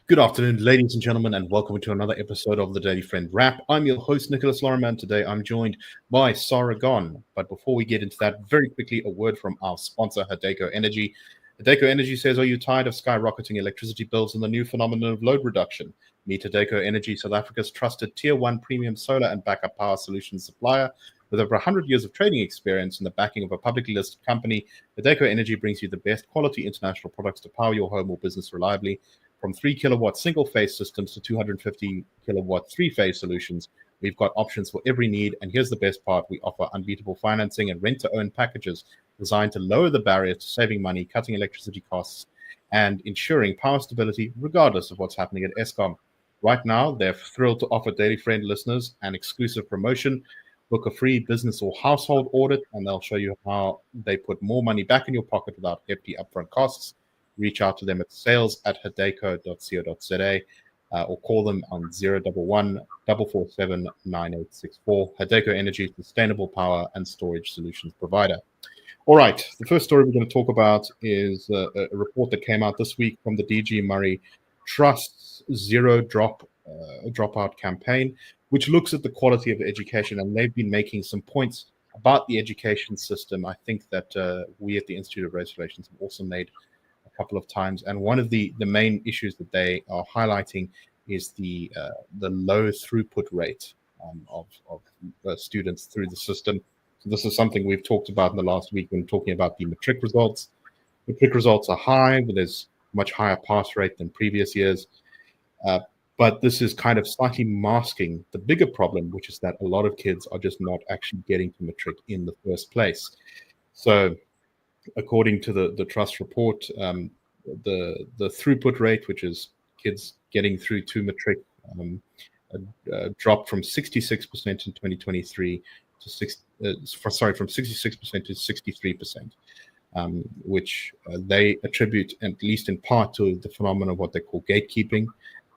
Good afternoon, ladies and gentlemen, and welcome to another episode of the Daily Friend Wrap. I'm your host, Nicholas Lorimer, and today I'm joined by Sara. But before we get into that, very quickly, a word from our sponsor, Hudaco Energy. Hudaco Energy says, are you tired of skyrocketing electricity bills and the new phenomenon of load reduction? Meet Hudaco Energy, South Africa's trusted Tier 1 premium solar and backup power solutions supplier. With over 100 years of trading experience and the backing of a publicly listed company, Hudaco Energy brings you the best quality international products to power your home or business reliably. From 3 kilowatt single-phase systems to 250 kilowatt three-phase solutions, we've got options for every need. And here's the best part. We offer unbeatable financing and rent-to-own packages designed to lower the barrier to saving money, cutting electricity costs, and ensuring power stability regardless of what's happening at Eskom. Right now, they're thrilled to offer Daily Friend listeners an exclusive promotion. Book a free business or household audit, and they'll show you how they put more money back in your pocket without hefty upfront costs. Reach out to them at sales@hudaco.co.za or call them on 011 447 9864. Hudaco Energy, sustainable power and storage solutions provider. All right, the first story we're going to talk about is a report that came out this week from the DG Murray Trust's Zero Dropout campaign, which looks at the quality of education, and they've been making some points about the education system. I think that we at the Institute of Race Relations have also made a couple of times, and one of the main issues that they are highlighting is the low throughput rate of students through the system. So this is something we've talked about in the last week when talking about the matric results. Matric results are high, but there's much higher pass rate than previous years. But this is kind of slightly masking the bigger problem, which is that a lot of kids are just not actually getting to matric in the first place. So according to the trust report, the throughput rate, which is kids getting through to matric, dropped from 66% in 2023 to from 66% to 63%, which they attribute, at least in part, to the phenomenon of what they call gatekeeping.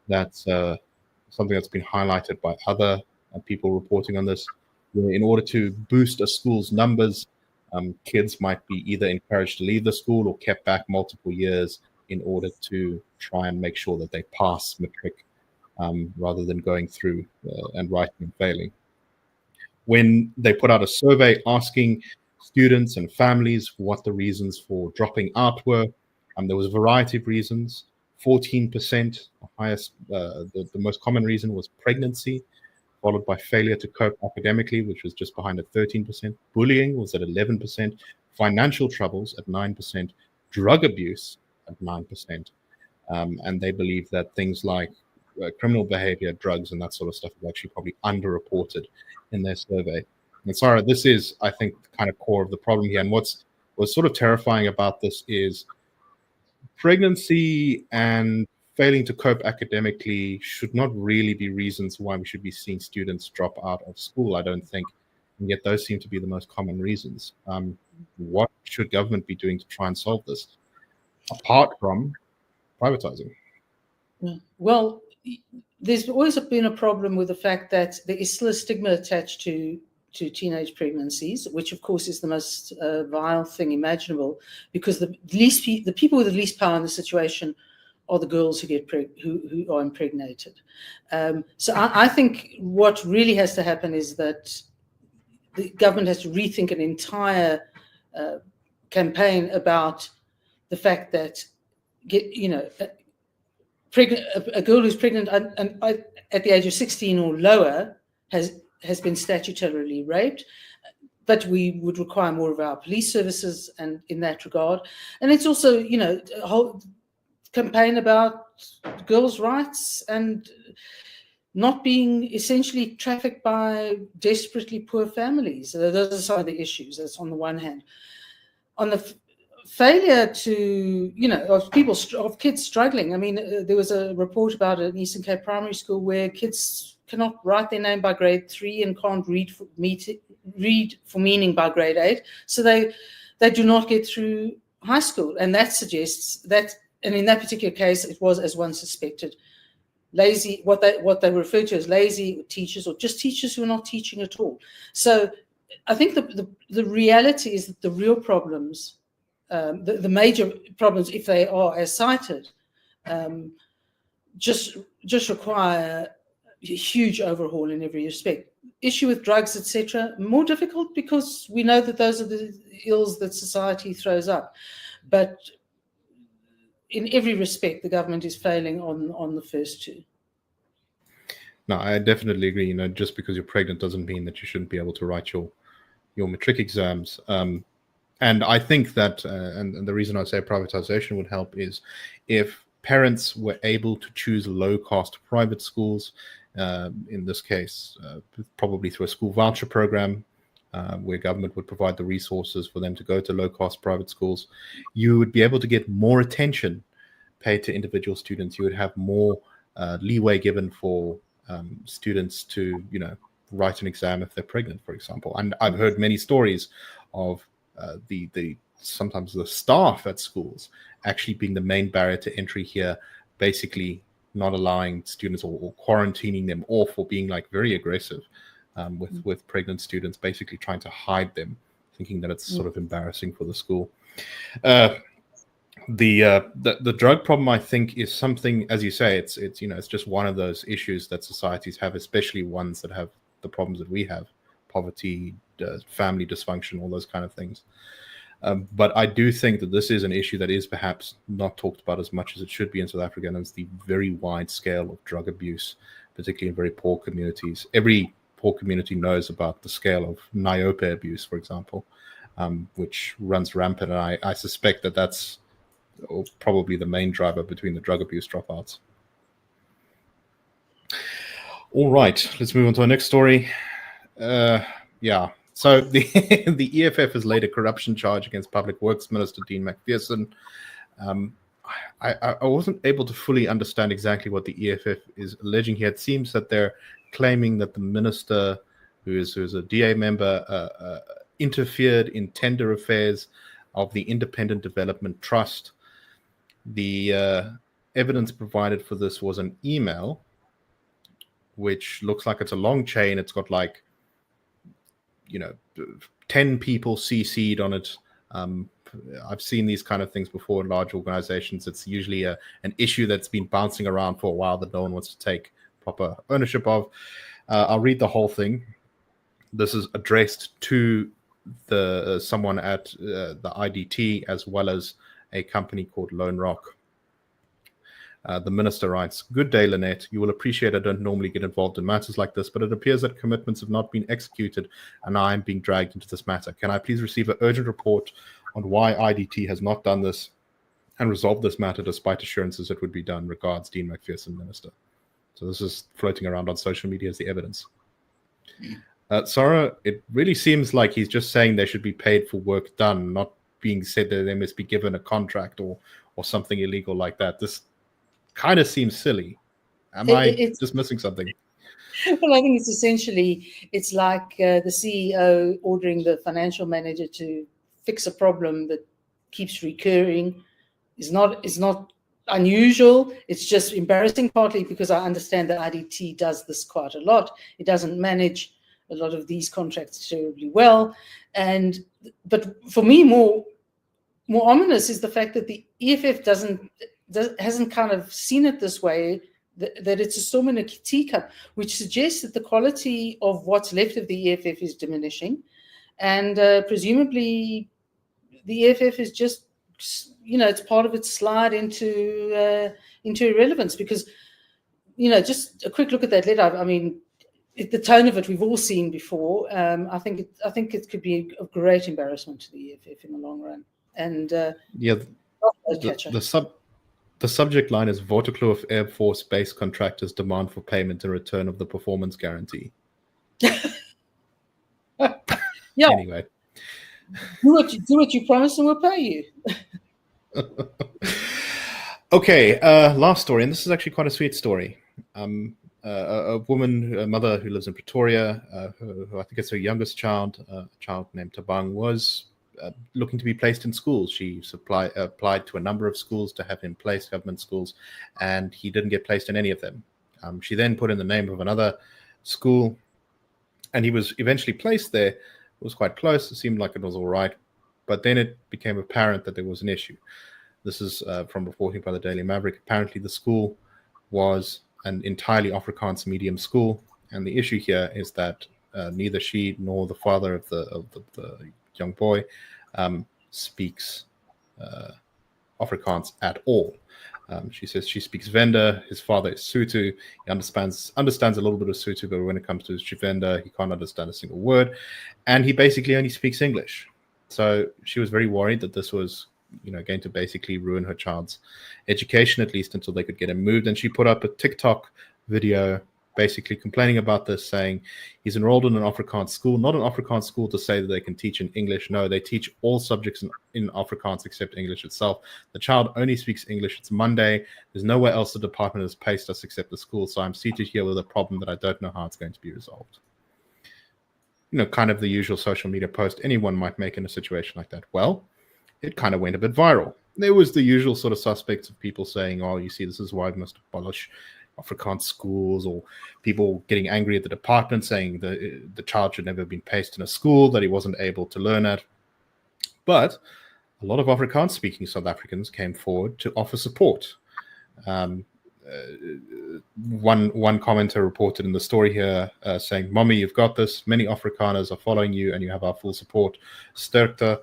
That's something that's been highlighted by other people reporting on this. In order to boost a school's numbers, kids might be either encouraged to leave the school or kept back multiple years in order to try and make sure that they pass matric, rather than going through and writing and failing. When they put out a survey asking students and families what the reasons for dropping out were, there was a variety of reasons. 14%, the highest, the most common reason was pregnancy, followed by failure to cope academically, which was just behind at 13%. Bullying was at 11%. Financial troubles at 9%. Drug abuse at 9%. And they believe that things like criminal behavior, drugs, and that sort of stuff is actually probably underreported in their survey. And Sara, this is, I think, the kind of core of the problem here. And what's sort of terrifying about this is pregnancy and failing to cope academically should not really be reasons why we should be seeing students drop out of school, I don't think. And yet those seem to be the most common reasons. What should government be doing to try and solve this, apart from privatizing? Well, there's always been a problem with the fact that there is still a stigma attached to teenage pregnancies, which of course is the most vile thing imaginable, because the people with the least power in the situation are the girls who get who are impregnated. So I think what really has to happen is that the government has to rethink an entire campaign about the fact that a girl who's pregnant at the age of 16 or lower has been statutorily raped, but we would require more of our police services and in that regard. And it's also, a whole campaign about girls' rights and not being essentially trafficked by desperately poor families. Those are some of the issues. That's on the one hand. On the failure to, of kids struggling. I mean, there was a report about an Eastern Cape primary school where kids cannot write their name by grade 3 and can't read for meaning by grade 8. So they do not get through high school. And that suggests that, and in that particular case, it was, as one suspected, lazy, what they refer to as lazy teachers, or just teachers who are not teaching at all. So I think the reality is that the real problems, the major problems, if they are as cited, just require a huge overhaul in every respect. Issue with drugs, etc., more difficult because we know that those are the ills that society throws up. But in every respect, the government is failing on the first two. No, I definitely agree. Just because you're pregnant doesn't mean that you shouldn't be able to write your matric exams. And I think that, and the reason I say privatization would help is if parents were able to choose low-cost private schools, in this case, probably through a school voucher program, where government would provide the resources for them to go to low-cost private schools, you would be able to get more attention paid to individual students. You would have more leeway given for students to, write an exam if they're pregnant, for example. And I've heard many stories of sometimes the staff at schools actually being the main barrier to entry here, basically not allowing students or quarantining them off, or being like very aggressive with pregnant students, basically trying to hide them, thinking that it's sort of embarrassing for the school. The drug problem, I think, is something, as you say, it's just one of those issues that societies have, especially ones that have the problems that we have: poverty, family dysfunction, all those kind of things. But I do think that this is an issue that is perhaps not talked about as much as it should be in South Africa, and it's the very wide scale of drug abuse, particularly in very poor communities. Every poor community knows about the scale of niope abuse, for example, which runs rampant, and I suspect that that's probably the main driver between the drug abuse dropouts. All right, let's move on to our next story. So the EFF has laid a corruption charge against Public Works Minister Dean McPherson. I wasn't able to fully understand exactly what the EFF is alleging here. It seems that they're claiming that the minister, who is a DA member, interfered in tender affairs of the Independent Development Trust. The evidence provided for this was an email, which looks like it's a long chain. It's got 10 people CC'd on it. I've seen these kind of things before in large organizations. It's usually an issue that's been bouncing around for a while that no one wants to take proper ownership of. I'll read the whole thing. This is addressed to someone at the IDT, as well as a company called Lone Rock. The minister writes, "Good day, Lynette. You will appreciate I don't normally get involved in matters like this, but it appears that commitments have not been executed and I am being dragged into this matter. Can I please receive an urgent report on why IDT has not done this and resolved this matter despite assurances it would be done? Regards, Dean McPherson, Minister." So this is floating around on social media as the evidence. Sara, it really seems like he's just saying they should be paid for work done, not being said that they must be given a contract or something illegal like that. This kind of seems silly. Am I just missing something? Well, I think it's like the CEO ordering the financial manager to fix a problem that keeps recurring. Is not unusual. It's just embarrassing, partly because I understand that IDT does this quite a lot. It doesn't manage a lot of these contracts terribly well. But for me, more ominous is the fact that the EFF hasn't kind of seen it this way, that it's a storm in a teacup, which suggests that the quality of what's left of the EFF is diminishing. And presumably the EFF is just, it's part of its slide into irrelevance, because, just a quick look at that letter. I mean, the tone of it we've all seen before. I think it could be a great embarrassment to the EFF in the long run. And the subject line is Waterkloof Air Force Base contractors demand for payment in return of the performance guarantee. Yeah. Anyway, do what you promise, and we'll pay you. Okay, last story, and this is actually quite a sweet story. A woman, a mother who lives in Pretoria, who I think it's her youngest child, a child named Tabang, was looking to be placed in schools. She applied to a number of schools to have him placed, government schools, and he didn't get placed in any of them. She then put in the name of another school, and he was eventually placed there. It was quite close. It seemed like it was all right, but then it became apparent that there was an issue. This is from reporting by the Daily Maverick. Apparently, the school was an entirely Afrikaans medium school. And the issue here is that neither she nor the father of the young boy speaks Afrikaans at all. She says she speaks Venda. His father is Sotho. He understands a little bit of Sotho, but when it comes to Tshivenda, he can't understand a single word. And he basically only speaks English. So she was very worried that this was, going to basically ruin her child's education, at least until they could get him moved. And she put up a TikTok video basically complaining about this, saying he's enrolled in an Afrikaans school, not an Afrikaans school to say that they can teach in English. No, they teach all subjects in Afrikaans except English itself. The child only speaks English. It's Monday. There's nowhere else the department has placed us except the school. So I'm seated here with a problem that I don't know how it's going to be resolved. Kind of the usual social media post anyone might make in a situation like that. Well, it kind of went a bit viral. There was the usual sort of suspects of people saying, oh, you see, this is why we must abolish Afrikaans schools, or people getting angry at the department saying the child should never have been placed in a school that he wasn't able to learn at. But a lot of Afrikaans speaking South Africans came forward to offer support. One commenter reported in the story here saying, Mommy, you've got this. Many Afrikaners are following you and you have our full support. Sterkte.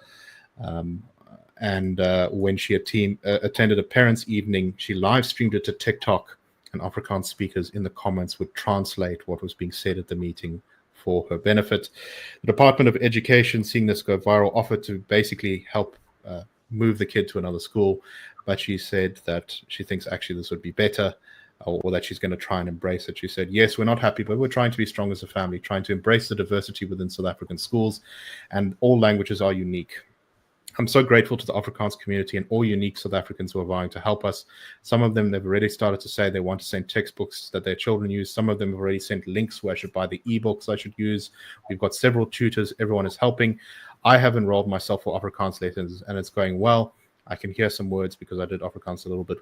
And when she attended a parents' evening, she live streamed it to TikTok, and Afrikaans speakers in the comments would translate what was being said at the meeting for her benefit. The Department of Education, seeing this go viral, offered to basically help move the kid to another school, but she said that she thinks actually this would be better, or that she's going to try and embrace it. She said, yes, we're not happy, but we're trying to be strong as a family, trying to embrace the diversity within South African schools, and all languages are unique. I'm so grateful to the Afrikaans community and all unique South Africans who are vying to help us. Some of them, they've already started to say they want to send textbooks that their children use. Some of them have already sent links where I should buy the ebooks I should use. We've got several tutors. Everyone is helping. I have enrolled myself for Afrikaans lessons, and it's going well. I can hear some words because I did Afrikaans a little bit.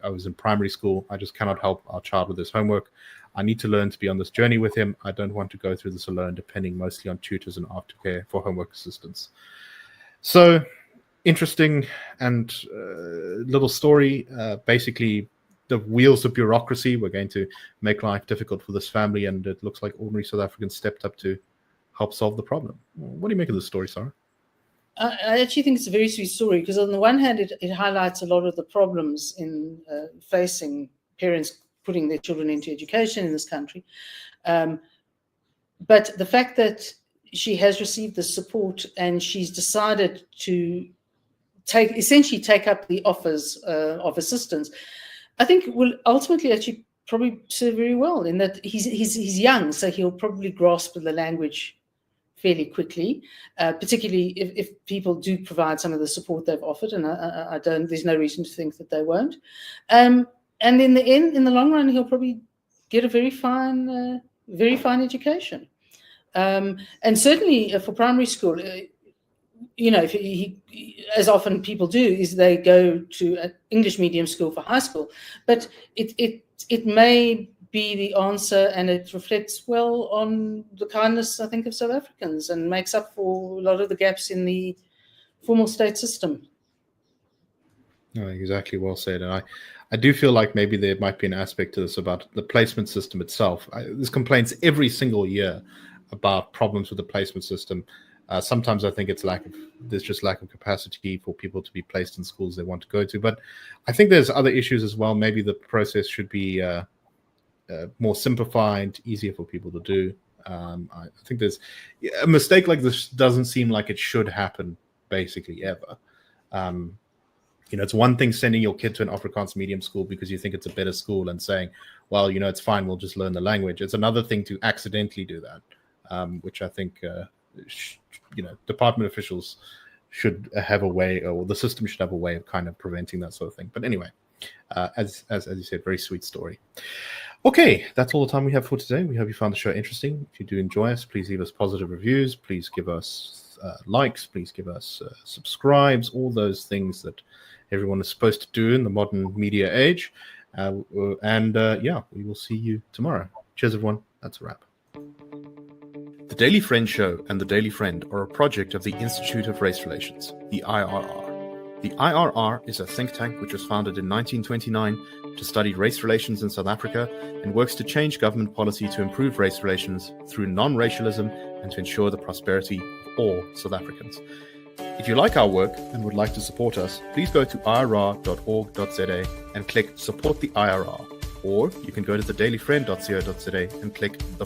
I was in primary school. I just cannot help our child with his homework. I need to learn to be on this journey with him. I don't want to go through this alone, depending mostly on tutors and aftercare for homework assistance. So, interesting and little story. Basically, the wheels of bureaucracy were going to make life difficult for this family, and it looks like ordinary South Africans stepped up to help solve the problem. What do you make of this story, Sara? I actually think it's a very sweet story, because on the one hand, it highlights a lot of the problems in facing parents putting their children into education in this country. But the fact that she has received the support and she's decided to essentially take up the offers of assistance, I think will ultimately actually probably serve very well, in that he's young, so he'll probably grasp the language fairly quickly, particularly if people do provide some of the support they've offered, and there's no reason to think that they won't. And in the long run, he'll probably get a very fine education. And certainly for primary school, if as often people do, is they go to an English medium school for high school, but it may be the answer, and it reflects well on the kindness, I think, of South Africans, and makes up for a lot of the gaps in the formal state system. No, exactly, well said. And I do feel like maybe there might be an aspect to this about the placement system itself. There's complaints every single year about problems with the placement system. Sometimes I think there's just lack of capacity for people to be placed in schools they want to go to. But I think there's other issues as well. Maybe the process should be more simplified, easier for people to do. I think there's a mistake like this doesn't seem like it should happen basically ever. It's one thing sending your kid to an Afrikaans medium school because you think it's a better school and saying, well, it's fine, we'll just learn the language. It's another thing to accidentally do that, which I think, department officials should have a way, or the system should have a way of kind of preventing that sort of thing. But anyway, as you said, very sweet story. Okay, that's all the time we have for today. We hope you found the show interesting. If you do enjoy us, please leave us positive reviews. Please give us likes. Please give us subscribes. All those things that everyone is supposed to do in the modern media age. We will see you tomorrow. Cheers, everyone. That's a wrap. The Daily Friend Show and The Daily Friend are a project of the Institute of Race Relations, the IRR. The IRR is a think tank which was founded in 1929 to study race relations in South Africa and works to change government policy to improve race relations through non-racialism and to ensure the prosperity of all South Africans. If you like our work and would like to support us, please go to irr.org.za and click Support the IRR, or you can go to thedailyfriend.co.za and click the